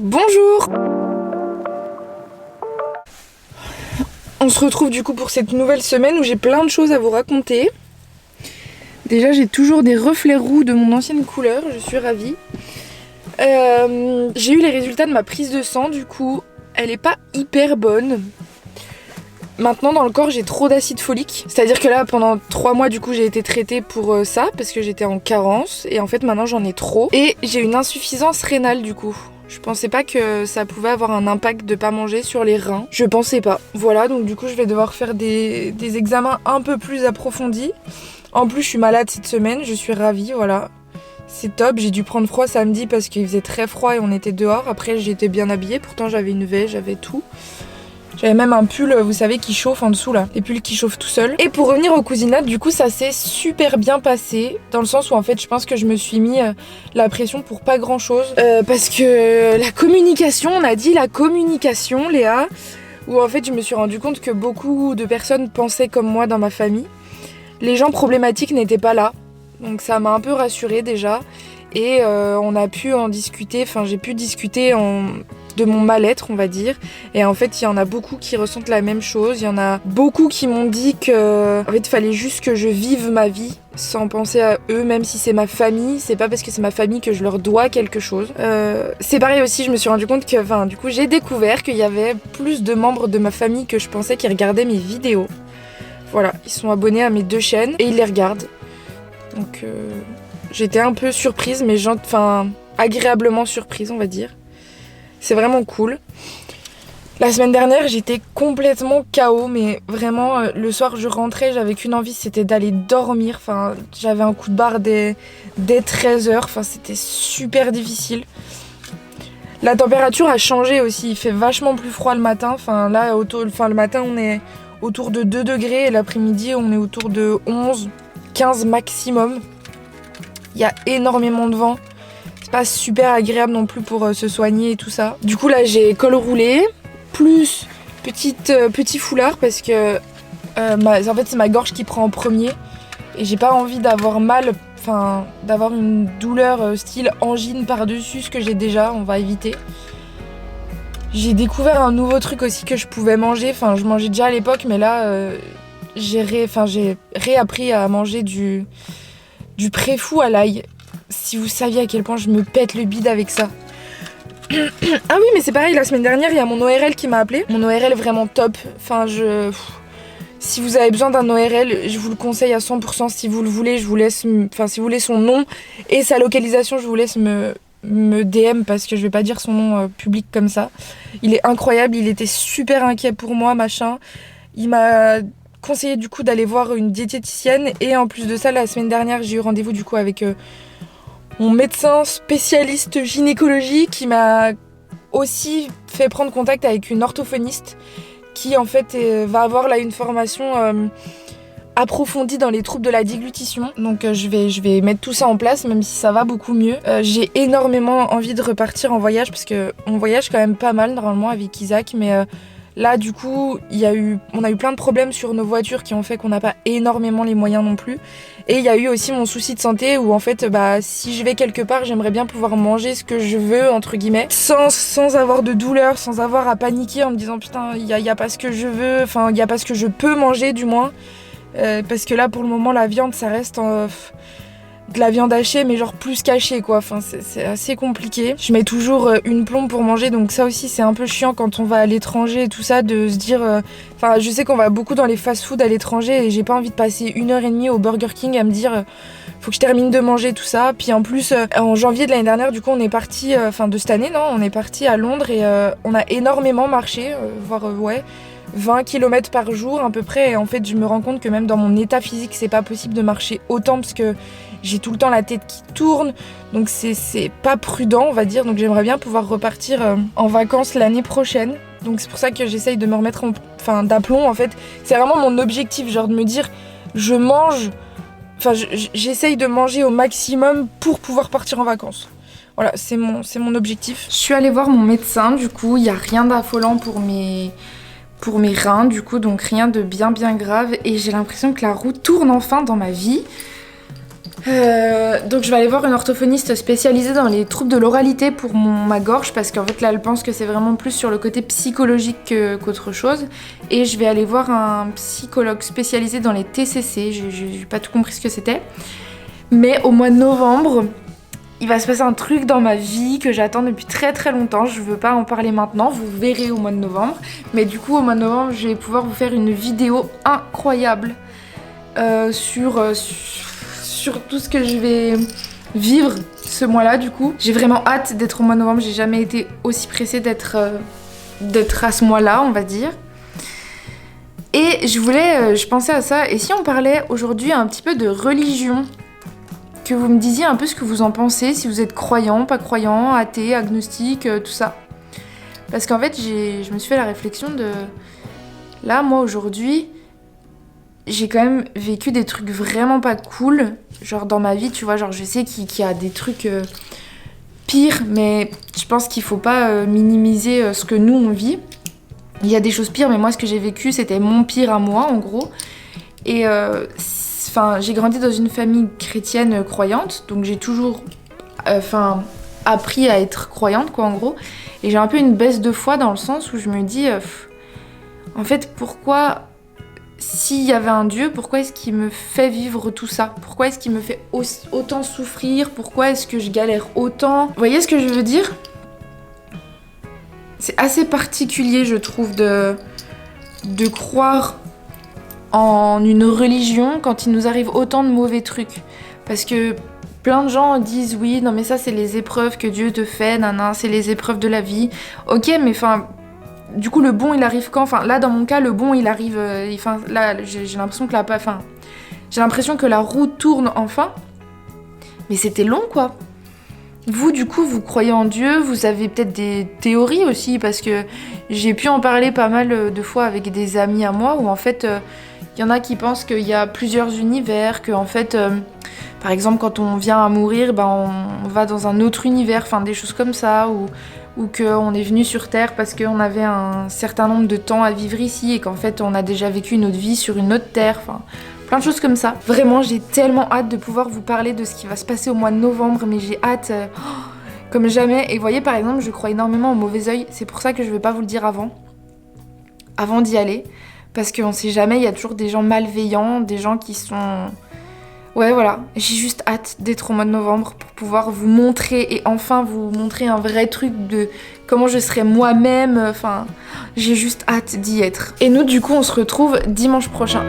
Bonjour! On se retrouve du coup pour cette nouvelle semaine où j'ai plein de choses à vous raconter. Déjà j'ai toujours des reflets roux de mon ancienne couleur, je suis ravie. J'ai eu les résultats de ma prise de sang, du coup elle est pas hyper bonne. Maintenant dans le corps j'ai trop d'acide folique, c'est-à-dire que là pendant 3 mois du coup j'ai été traitée pour ça parce que j'étais en carence et en fait maintenant j'en ai trop et j'ai une insuffisance rénale du coup. Je pensais pas que ça pouvait avoir un impact de pas manger sur les reins, je pensais pas. Voilà, donc du coup je vais devoir faire des examens un peu plus approfondis. En plus je suis malade cette semaine, je suis ravie, voilà. C'est top, j'ai dû prendre froid samedi parce qu'il faisait très froid et on était dehors. Après j'étais bien habillée, pourtant j'avais une veste, j'avais tout. J'avais même un pull, vous savez, qui chauffe en dessous là. Les pulls qui chauffent tout seuls. Et pour revenir aux cousinades, du coup, ça s'est super bien passé. Dans le sens où en fait, je pense que je me suis mis la pression pour pas grand chose. Parce que la communication, on a dit la communication, Léa. Où en fait, je me suis rendu compte que beaucoup de personnes pensaient comme moi dans ma famille. Les gens problématiques n'étaient pas là. Donc ça m'a un peu rassurée déjà. Et on a pu en discuter, enfin j'ai pu discuter de mon mal-être on va dire, et en fait il y en a beaucoup qui ressentent la même chose, il y en a beaucoup qui m'ont dit que en fait il fallait juste que je vive ma vie sans penser à eux, même si c'est ma famille, c'est pas parce que c'est ma famille que je leur dois quelque chose. C'est pareil aussi, je me suis rendu compte que, enfin du coup j'ai découvert qu'il y avait plus de membres de ma famille que je pensais qui regardaient mes vidéos. Voilà, ils sont abonnés à mes 2 chaînes et ils les regardent. Donc j'étais un peu surprise, mais agréablement surprise on va dire. C'est vraiment cool. La semaine dernière, j'étais complètement KO, mais vraiment, le soir, je rentrais, j'avais qu'une envie, c'était d'aller dormir. Enfin, j'avais un coup de barre dès 13h, enfin, c'était super difficile. La température a changé aussi, il fait vachement plus froid le matin. Enfin, là, le matin, on est autour de 2 degrés et l'après-midi, on est autour de 11, 15 maximum. Il y a énormément de vent. Pas super agréable non plus pour se soigner et tout ça. Du coup là j'ai col roulé, plus petit foulard parce que en fait c'est ma gorge qui prend en premier et j'ai pas envie d'avoir mal, enfin d'avoir une douleur style angine par-dessus ce que j'ai déjà, on va éviter. J'ai découvert un nouveau truc aussi que je pouvais manger, enfin je mangeais déjà à l'époque mais là j'ai réappris à manger du préfou à l'ail. Si vous saviez à quel point je me pète le bide avec ça. Ah oui, mais c'est pareil, la semaine dernière, il y a mon ORL qui m'a appelé. Mon ORL est vraiment top. Enfin, si vous avez besoin d'un ORL, je vous le conseille à 100%. Si vous le voulez, je vous laisse... Enfin, si vous voulez son nom et sa localisation, je vous laisse me DM parce que je vais pas dire son nom public comme ça. Il est incroyable, il était super inquiet pour moi, machin. Il m'a conseillé du coup d'aller voir une diététicienne. Et en plus de ça, la semaine dernière, j'ai eu rendez-vous du coup avec... mon médecin spécialiste gynécologie qui m'a aussi fait prendre contact avec une orthophoniste qui en fait va avoir là une formation approfondie dans les troubles de la déglutition. Donc je vais mettre tout ça en place même si ça va beaucoup mieux. J'ai énormément envie de repartir en voyage parce que on voyage quand même pas mal normalement avec Isaac, mais là du coup on a eu plein de problèmes sur nos voitures qui ont fait qu'on n'a pas énormément les moyens non plus. Et il y a eu aussi mon souci de santé où en fait si je vais quelque part j'aimerais bien pouvoir manger ce que je veux entre guillemets sans avoir de douleur, sans avoir à paniquer en me disant putain il y a pas ce que je veux, enfin il y a pas ce que je peux manger du moins. Parce que là pour le moment la viande ça reste de la viande hachée mais genre plus cachée quoi, enfin c'est assez compliqué. Je mets toujours une plombe pour manger, donc ça aussi c'est un peu chiant quand on va à l'étranger et tout ça de se dire enfin je sais qu'on va beaucoup dans les fast-food à l'étranger et j'ai pas envie de passer 1h30 au Burger King à me dire faut que je termine de manger tout ça. Puis en plus en janvier de l'année dernière du coup on est parti, enfin de cette année non, on est parti à Londres et on a énormément marché, voire 20 km par jour à peu près, et en fait je me rends compte que même dans mon état physique c'est pas possible de marcher autant parce que j'ai tout le temps la tête qui tourne, donc c'est pas prudent on va dire, donc j'aimerais bien pouvoir repartir en vacances l'année prochaine. Donc c'est pour ça que j'essaye de me remettre d'aplomb en fait, c'est vraiment mon objectif, genre de me dire je mange, enfin j'essaye de manger au maximum pour pouvoir partir en vacances. Voilà, c'est mon objectif. Je suis allée voir mon médecin, du coup il y a rien d'affolant pour mes reins du coup, donc rien de bien grave, et j'ai l'impression que la roue tourne enfin dans ma vie. Donc je vais aller voir une orthophoniste spécialisée dans les troubles de l'oralité pour ma gorge parce qu'en fait là elle pense que c'est vraiment plus sur le côté psychologique qu'autre chose. Et je vais aller voir un psychologue spécialisé dans les TCC, j'ai pas tout compris ce que c'était. Mais au mois de novembre, il va se passer un truc dans ma vie que j'attends depuis très très longtemps. Je veux pas en parler maintenant, vous verrez au mois de novembre. Mais du coup au mois de novembre je vais pouvoir vous faire une vidéo incroyable sur tout ce que je vais vivre ce mois-là du coup. J'ai vraiment hâte d'être au mois de novembre, j'ai jamais été aussi pressée d'être à ce mois-là on va dire. Et je pensais à ça, et si on parlait aujourd'hui un petit peu de religion, que vous me disiez un peu ce que vous en pensez, si vous êtes croyant, pas croyant, athée, agnostique, tout ça. Parce qu'en fait je me suis fait la réflexion de... Là moi aujourd'hui, j'ai quand même vécu des trucs vraiment pas cool, genre dans ma vie, tu vois, genre je sais qu'il y a des trucs pires, mais je pense qu'il faut pas minimiser ce que nous on vit. Il y a des choses pires, mais moi ce que j'ai vécu c'était mon pire à moi en gros. Et j'ai grandi dans une famille chrétienne croyante, donc j'ai toujours appris à être croyante quoi en gros. Et j'ai un peu une baisse de foi dans le sens où je me dis, en fait pourquoi... S'il y avait un Dieu, pourquoi est-ce qu'il me fait vivre tout ça? Pourquoi est-ce qu'il me fait autant souffrir? Pourquoi est-ce que je galère autant? Vous voyez ce que je veux dire? C'est assez particulier, je trouve, de croire en une religion quand il nous arrive autant de mauvais trucs. Parce que plein de gens disent oui, non mais ça c'est les épreuves que Dieu te fait, c'est les épreuves de la vie. Ok, mais enfin... Du coup, le bon, il arrive quand? Enfin, là, dans mon cas, le bon, il arrive... là, j'ai l'impression que j'ai l'impression que la roue tourne enfin. Mais c'était long, quoi. Vous, du coup, vous croyez en Dieu, vous avez peut-être des théories aussi, parce que j'ai pu en parler pas mal de fois avec des amis à moi, où en fait, il y en a qui pensent qu'il y a plusieurs univers, que en fait... par exemple, quand on vient à mourir, on va dans un autre univers, enfin, des choses comme ça, ou qu'on est venu sur Terre parce qu'on avait un certain nombre de temps à vivre ici et qu'en fait on a déjà vécu une autre vie sur une autre Terre, enfin plein de choses comme ça. Vraiment j'ai tellement hâte de pouvoir vous parler de ce qui va se passer au mois de novembre, mais j'ai hâte comme jamais. Et vous voyez par exemple je crois énormément au mauvais œil, c'est pour ça que je vais pas vous le dire avant d'y aller, parce qu'on sait jamais, il y a toujours des gens malveillants, des gens qui sont... Ouais voilà, j'ai juste hâte d'être au mois de novembre pour pouvoir vous montrer et enfin vous montrer un vrai truc de comment je serai moi-même, enfin j'ai juste hâte d'y être. Et nous du coup on se retrouve dimanche prochain.